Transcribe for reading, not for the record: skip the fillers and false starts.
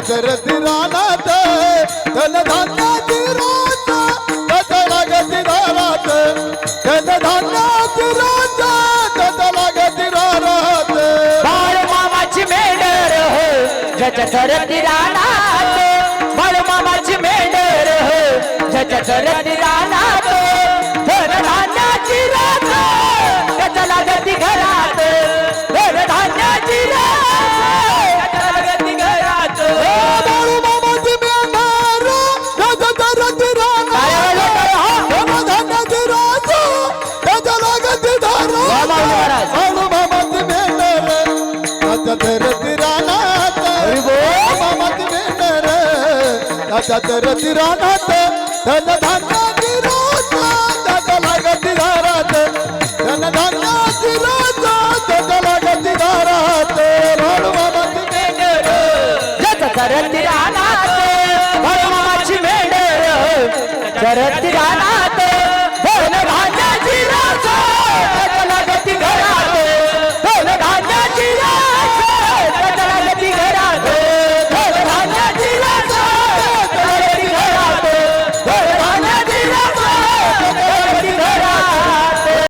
करती रानात धनधान्याची रोज कथ लागती दारात धनधान्याची रोज कथ लागती दारात बाळ मामाची मेंढर हो जच करती रानात बाळ मामाची मेंढर हो जच करती रानात धनधान्याची रोज कथ लागती घरात धनधान्याची रोज कथ लागती घरात बाळू मामाची मेंढर कथ करती रानात धनधान्याची रोज कथ लागती दारात बाळू मामाची मेंढर कथ करती रानात मामाची मेंढर कथ करती रानात धनधान्याची रोज कथ लागती दारात धनधान्याची रोज कथ लागती दारात बाळू मामाची मेंढर जच करती